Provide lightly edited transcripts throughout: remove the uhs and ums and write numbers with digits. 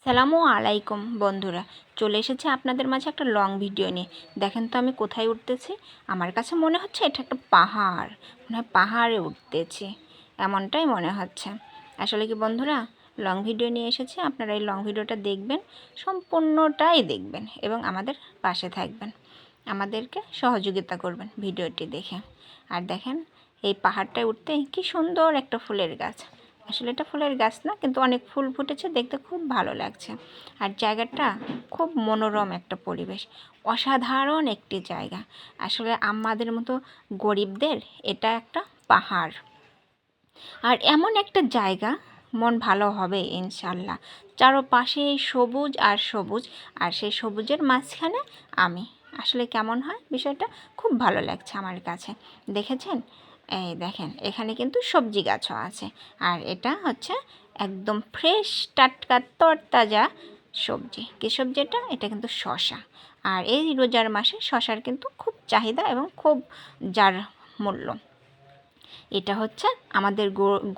সালামু আলাইকুম বন্ধুরা, চলে এসেছে আপনাদের মাঝে একটা লং ভিডিও নিয়ে। দেখেন তো আমি কোথায় উঠতেছি। আমার কাছে মনে হচ্ছে এটা একটা পাহাড়, মনে হয় পাহাড়ে উঠতেছি, এমনটাই মনে হচ্ছে। আসলে কি বন্ধুরা, লং ভিডিও নিয়ে এসেছি, আপনারা এই লং ভিডিওটা দেখবেন, সম্পূর্ণটাই দেখবেন এবং আমাদের পাশে থাকবেন, আমাদেরকে সহযোগিতা করবেন ভিডিওটি দেখে। আর দেখেন এই পাহাড়টায় উঠতে কি সুন্দর একটা ফুলের গাছ। আসলে এটা ফুলের গাছ না, কিন্তু অনেক ফুল ফুটেছে, দেখতে খুব ভালো লাগছে। আর জায়গাটা খুব মনোরম একটা পরিবেশ, অসাধারণ একটি জায়গা। আসলে আমাদের মতো গরিবদের এটা একটা পাহাড়, আর এমন একটা জায়গা মন ভালো হবে ইনশাল্লাহ। চারপাশে সবুজ আর সবুজ, আর সেই সবুজের মাঝখানে আমি। আসলে কেমন হয় বিষয়টা, খুব ভালো লাগছে আমার কাছে। দেখেছেন, এই দেখেন এখানে কিন্তু সবজি গাছও আছে, আর এটা হচ্ছে একদম ফ্রেশ টাটকা তরতাজা সবজি। কী সবজি এটা? এটা কিন্তু শশা। আর এই রোজার মাসে শশার কিন্তু খুব চাহিদা এবং খুব যার মূল্য। এটা হচ্ছে আমাদের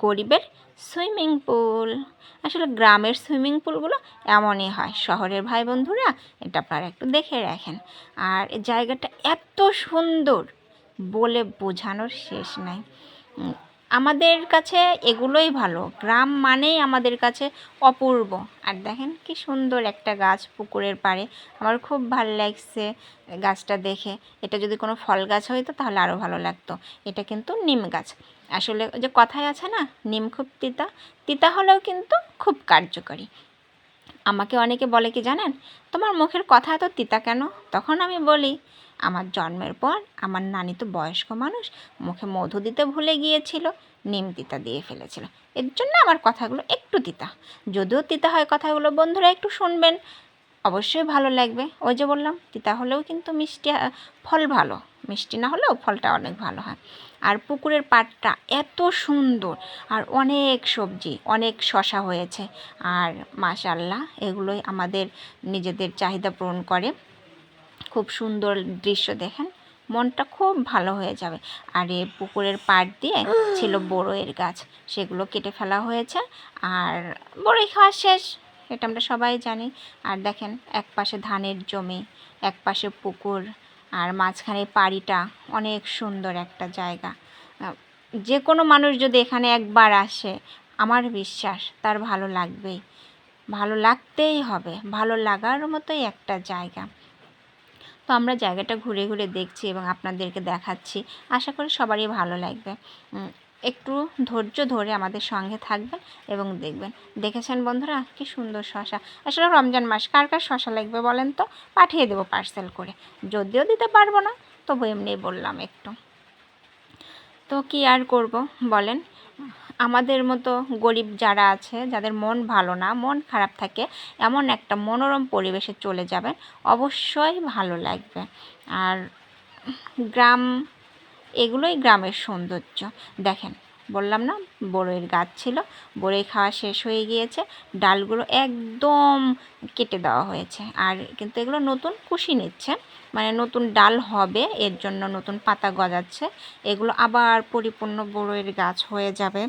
গরিবের সুইমিং পুল। আসলে গ্রামের সুইমিং পুলগুলো এমনই হয়, শহরের ভাই বন্ধুরা এটা আপনারা একটু দেখে রাখেন। আর জায়গাটা এত সুন্দর, বলে বোঝানোর শেষ নাই। আমাদের কাছে এগুলোই ভালো, গ্রাম মানেই আমাদের কাছে অপূর্ব। আর দেখেন কি সুন্দর একটা গাছ পুকুরের পাড়ে, আমার খুব ভালো লাগছে গাছটা দেখে। এটা যদি কোনো ফল গাছ হইতো তাহলে আরও ভালো লাগতো। এটা কিন্তু নিম গাছ। আসলে যে কথায় আছে না, নিম খুব তিতা, তিতা হলেও কিন্তু খুব কার্যকরী। আমাকে অনেকে বলে কি জানেন, তোমার মুখের কথা এত তিতা কেন? তখন আমি বলি, আমার জন্মের পর আমার নানি তো বয়স্ক মানুষ, মুখে মধু দিতে ভুলে গিয়েছিল, নিম তিতা দিয়ে ফেলেছিল, এর জন্য আমার কথাগুলো একটু তিতা। যদিও তিতা হয় কথাগুলো, বন্ধুরা একটু শুনবেন, অবশ্যই ভালো লাগবে। ওই যে বললাম, তিতা হলেও কিন্তু মিষ্টি, ফল ভালো, মিষ্টি না হলেও ফলটা অনেক ভালো হয়। আর পুকুরের পাড়টা এত সুন্দর, আর অনেক সবজি, অনেক শশা হয়েছে। আর মাশাআল্লাহ, এগুলোই আমাদের নিজেদের চাহিদা পূরণ করে। খুব সুন্দর দৃশ্য দেখেন, মনটা খুব ভালো হয়ে যাবে। আর এই পুকুরের পাড় দিয়ে ছিল বড়ইয়ের গাছ, সেগুলো কেটে ফেলা হয়েছে, আর বড়ই খাওয়া শেষ, এটা আমরা সবাই জানি। আর দেখেন এক পাশে ধানের জমি, এক পাশে পুকুর, আর মাঝখানে পাড়িটা, অনেক সুন্দর একটা জায়গা। যে কোনো মানুষ যদি এখানে একবার আসে, আমার বিশ্বাস তার ভালো লাগবেই, ভালো লাগতেই হবে, ভালো লাগার মতোই একটা জায়গা। তো আমরা জায়গাটা ঘুরে ঘুরে দেখছি এবং আপনাদেরকে দেখাচ্ছি, আশা করি সবারই ভালো লাগবে। একটু ধৈর্য ধরে আমাদের সঙ্গে থাকবেন এবং দেখবেন। দেখেছেন বন্ধুরা কি সুন্দর শশা। আসলে রমজান মাস, কার কার শশা লাগবে বলেন তো, পাঠিয়ে দেবো পার্সেল করে, যদিও দিতে পারবো না, তবু এমনি বললাম একটু। তো কি আর করব বলেন, আমাদের মতো গরিব যারা আছে, যাদের মন ভালো না, মন খারাপ থাকে, এমন একটা মনোরম পরিবেশে চলে যাবেন, অবশ্যই ভালো লাগবে। আর গ্রাম, এগুলোই গ্রামের সৌন্দর্য। দেখেন, বললাম না বড়ইয়ের গাছ ছিল, বড়ই খাওয়া শেষ হয়ে গিয়েছে, ডালগুলো একদম কেটে দেওয়া হয়েছে। আর কিন্তু এগুলো নতুন কুশি নিচ্ছে, মানে নতুন ডাল হবে, এর জন্য নতুন পাতা গজাচ্ছে। এগুলো আবার পরিপূর্ণ বড়ইয়ের গাছ হয়ে যাবে,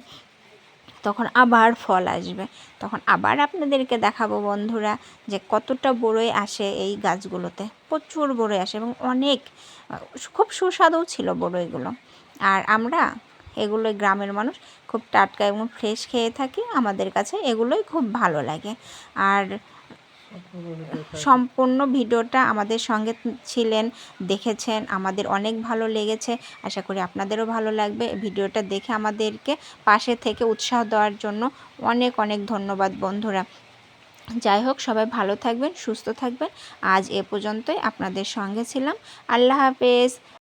তখন আবার ফল আসবে, তখন আবার আপনাদেরকে দেখাবো বন্ধুরা যে কতটা বড়ই আসে এই গাছগুলোতে। প্রচুর বড়ই আসে এবং অনেক, খুব সুস্বাদুও ছিল বড়ইগুলো। আর আমরা এগুলোই, গ্রামের মানুষ খুব টাটকা এবং ফ্রেশ খেয়ে থাকি, আমাদের কাছে এগুলোই খুব ভালো লাগে। আর সম্পূর্ণ ভিডিওটা আমাদের সঙ্গে ছিলেন, দেখেছেন, আমাদের অনেক ভালো লেগেছে, আশা করি আপনাদেরও ভালো লাগবে। ভিডিওটা দেখে আমাদেরকে পাশে থেকে উৎসাহ দেওয়ার জন্য অনেক অনেক ধন্যবাদ বন্ধুরা। যাই হোক, সবাই ভালো থাকবেন, সুস্থ থাকবেন। আজ এ পর্যন্তই, আপনাদের সঙ্গে ছিলাম। আল্লাহ হাফেজ।